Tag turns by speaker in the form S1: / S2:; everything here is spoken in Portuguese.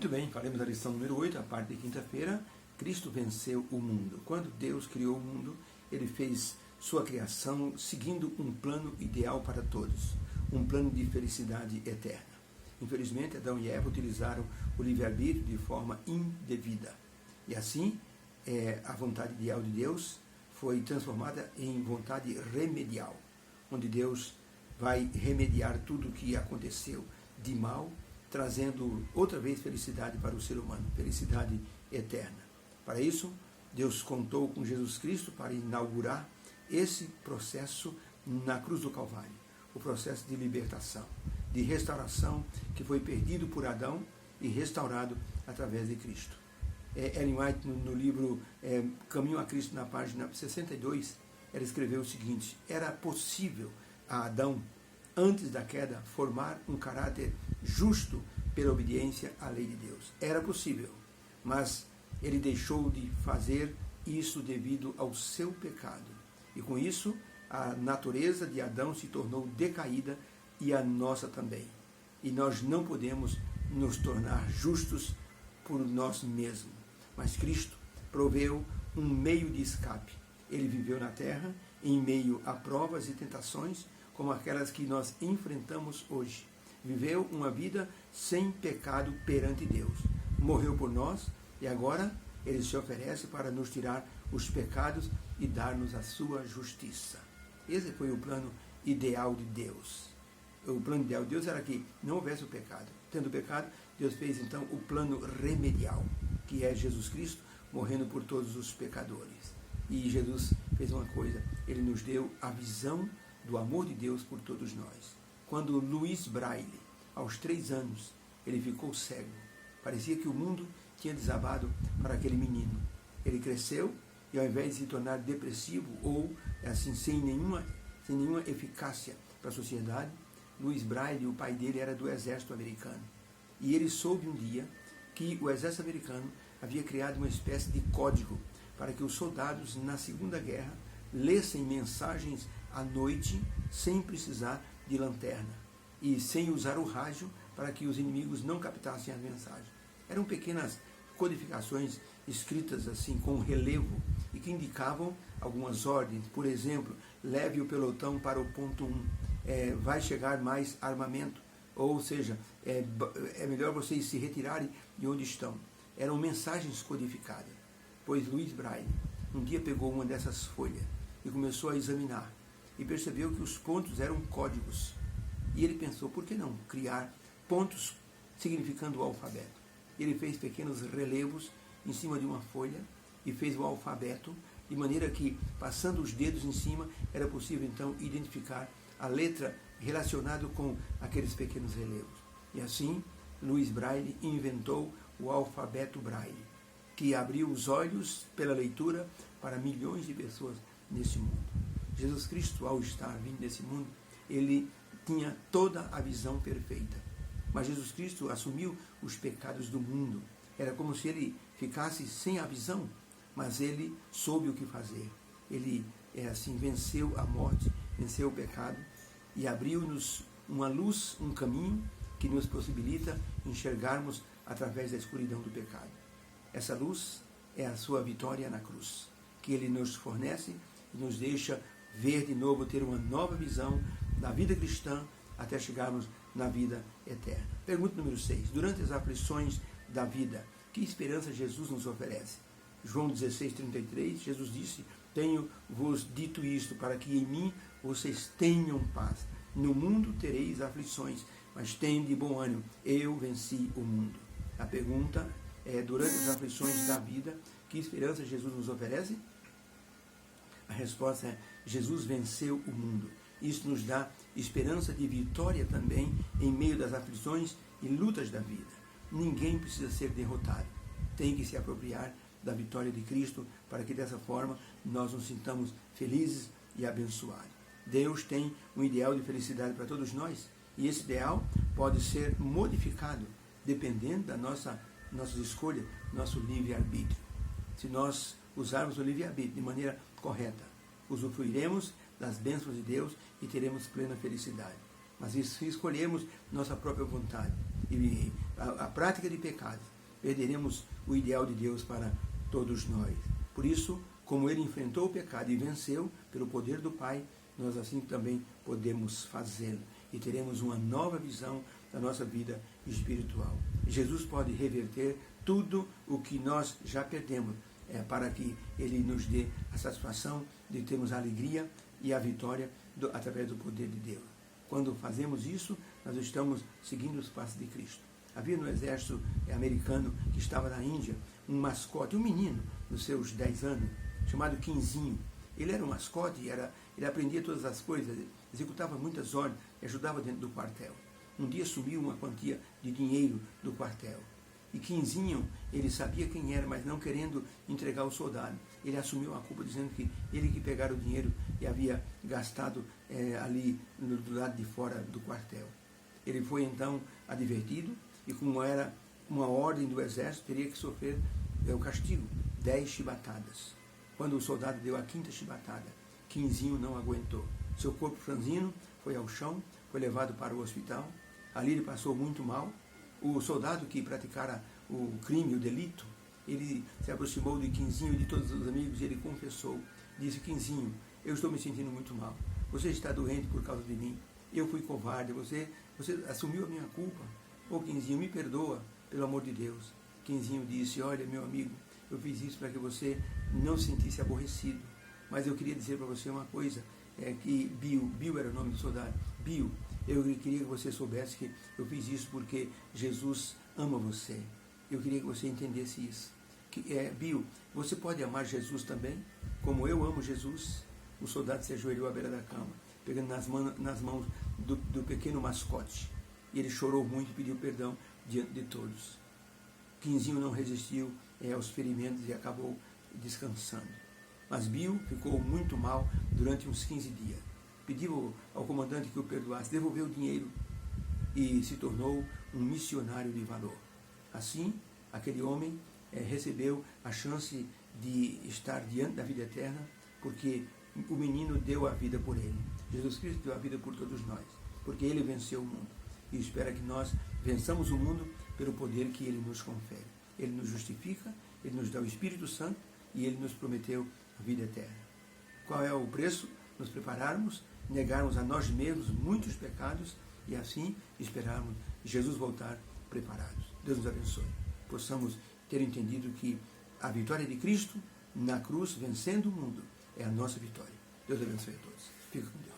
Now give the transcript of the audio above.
S1: Muito bem, faremos a lição número 8, a parte de quinta-feira. Cristo venceu o mundo. Quando Deus criou o mundo, Ele fez sua criação seguindo um plano ideal para todos, um plano de felicidade eterna. Infelizmente, Adão e Eva utilizaram o livre-arbítrio de forma indevida. E assim, a vontade ideal de Deus foi transformada em vontade remedial, onde Deus vai remediar tudo o que aconteceu de mal, trazendo outra vez felicidade para o ser humano, felicidade eterna. Para isso, Deus contou com Jesus Cristo para inaugurar esse processo na cruz do Calvário, o processo de libertação, de restauração que foi perdido por Adão e restaurado através de Cristo. Ellen White, no livro Caminho a Cristo, na página 62, ela escreveu o seguinte: era possível a Adão, antes da queda, formar um caráter justo pela obediência à lei de Deus. Era possível, mas ele deixou de fazer isso devido ao seu pecado. E com isso, a natureza de Adão se tornou decaída e a nossa também. E nós não podemos nos tornar justos por nós mesmos. Mas Cristo proveu um meio de escape. Ele viveu na terra em meio a provas e tentações como aquelas que nós enfrentamos hoje. Viveu uma vida sem pecado perante Deus. Morreu por nós e agora Ele se oferece para nos tirar os pecados e dar-nos a sua justiça. Esse foi o plano ideal de Deus. O plano ideal de Deus era que não houvesse o pecado. Tendo o pecado, Deus fez então o plano remedial, que é Jesus Cristo morrendo por todos os pecadores. E Jesus fez uma coisa: Ele nos deu a visão do amor de Deus por todos nós. Quando Louis Braille, aos 3 anos, ele ficou cego, parecia que o mundo tinha desabado para aquele menino. Ele cresceu e, ao invés de se tornar depressivo ou assim sem nenhuma eficácia para a sociedade, Louis Braille, o pai dele, era do exército americano. E ele soube um dia que o exército americano havia criado uma espécie de código para que os soldados, na Segunda Guerra, lessem mensagens à noite sem precisar de lanterna e sem usar o rádio para que os inimigos não captassem as mensagens. Eram pequenas codificações escritas assim com relevo e que indicavam algumas ordens. Por exemplo, leve o pelotão para o ponto 1, vai chegar mais armamento, ou seja, é melhor vocês se retirarem de onde estão. Eram mensagens codificadas, pois Louis Braille um dia pegou uma dessas folhas e começou a examinar e percebeu que os pontos eram códigos. E ele pensou, por que não criar pontos significando o alfabeto? Ele fez pequenos relevos em cima de uma folha e fez o alfabeto, de maneira que, passando os dedos em cima, era possível então identificar a letra relacionada com aqueles pequenos relevos. E assim, Louis Braille inventou o alfabeto Braille, que abriu os olhos pela leitura para milhões de pessoas nesse mundo. Jesus Cristo, ao estar vindo nesse mundo, Ele tinha toda a visão perfeita. Mas Jesus Cristo assumiu os pecados do mundo. Era como se Ele ficasse sem a visão, mas Ele soube o que fazer. Ele, assim, venceu a morte, venceu o pecado e abriu-nos uma luz, um caminho que nos possibilita enxergarmos através da escuridão do pecado. Essa luz é a sua vitória na cruz, que Ele nos fornece e nos deixa ver de novo, ter uma nova visão da vida cristã até chegarmos na vida eterna. Pergunta número 6. Durante as aflições da vida, que esperança Jesus nos oferece? João 16:33, Jesus disse: tenho-vos dito isto, para que em mim vocês tenham paz. No mundo tereis aflições, mas tende bom ânimo, eu venci o mundo. A pergunta é, durante as aflições da vida, que esperança Jesus nos oferece? A resposta é: Jesus venceu o mundo. Isso nos dá esperança de vitória também em meio das aflições e lutas da vida. Ninguém precisa ser derrotado. Tem que se apropriar da vitória de Cristo para que dessa forma nós nos sintamos felizes e abençoados. Deus tem um ideal de felicidade para todos nós e esse ideal pode ser modificado dependendo da nossas escolhas, nosso livre-arbítrio. Se nós usarmos o livre-arbítrio de maneira correta, usufruiremos das bênçãos de Deus e teremos plena felicidade. Mas se escolhermos nossa própria vontade e a prática de pecados, perderemos o ideal de Deus para todos nós. Por isso, como ele enfrentou o pecado e venceu pelo poder do Pai, nós assim também podemos fazê-lo e teremos uma nova visão da nossa vida espiritual. Jesus pode reverter tudo o que nós já perdemos, para que ele nos dê a satisfação de termos a alegria e a vitória através do poder de Deus. Quando fazemos isso, nós estamos seguindo os passos de Cristo. Havia no exército americano que estava na Índia um mascote, um menino nos seus 10 anos, chamado Quinzinho. Ele era um mascote, ele aprendia todas as coisas, executava muitas ordens e ajudava dentro do quartel. Um dia sumiu uma quantia de dinheiro do quartel. E Quinzinho, ele sabia quem era, mas não querendo entregar ao soldado. Ele assumiu a culpa, dizendo que ele que pegara o dinheiro e havia gastado ali do lado de fora do quartel. Ele foi então advertido e, como era uma ordem do exército, teria que sofrer o castigo, 10 chibatadas. Quando o soldado deu a 5ª chibatada, Quinzinho não aguentou. Seu corpo franzino foi ao chão, foi levado para o hospital. Ali ele passou muito mal. O soldado que praticara o crime, o delito, ele se aproximou de Quinzinho e de todos os amigos e ele confessou. Disse: Quinzinho, eu estou me sentindo muito mal. Você está doente por causa de mim. Eu fui covarde. Você assumiu a minha culpa. Ô Quinzinho, me perdoa, pelo amor de Deus. Quinzinho disse: olha, meu amigo, eu fiz isso para que você não se sentisse aborrecido. Mas eu queria dizer para você uma coisa, que Bill era o nome do soldado. Bill, eu queria que você soubesse que eu fiz isso porque Jesus ama você. Eu queria que você entendesse isso. Bill, você pode amar Jesus também, como eu amo Jesus? O soldado se ajoelhou à beira da cama, pegando nas mãos do pequeno mascote. E ele chorou muito e pediu perdão diante de todos. Quinzinho não resistiu aos ferimentos e acabou descansando. Mas Bill ficou muito mal durante uns 15 dias. Pediu ao comandante que o perdoasse, devolveu o dinheiro e se tornou um missionário de valor. Assim, aquele homem recebeu a chance de estar diante da vida eterna, porque o menino deu a vida por ele. Jesus Cristo deu a vida por todos nós, porque ele venceu o mundo. E espera que nós vençamos o mundo pelo poder que ele nos confere. Ele nos justifica, ele nos dá o Espírito Santo e ele nos prometeu a vida eterna. Qual é o preço? Nos prepararmos, negarmos a nós mesmos muitos pecados e assim esperarmos Jesus voltar preparados. Deus nos abençoe. Possamos ter entendido que a vitória de Cristo na cruz, vencendo o mundo, é a nossa vitória. Deus abençoe a todos. Fica com Deus.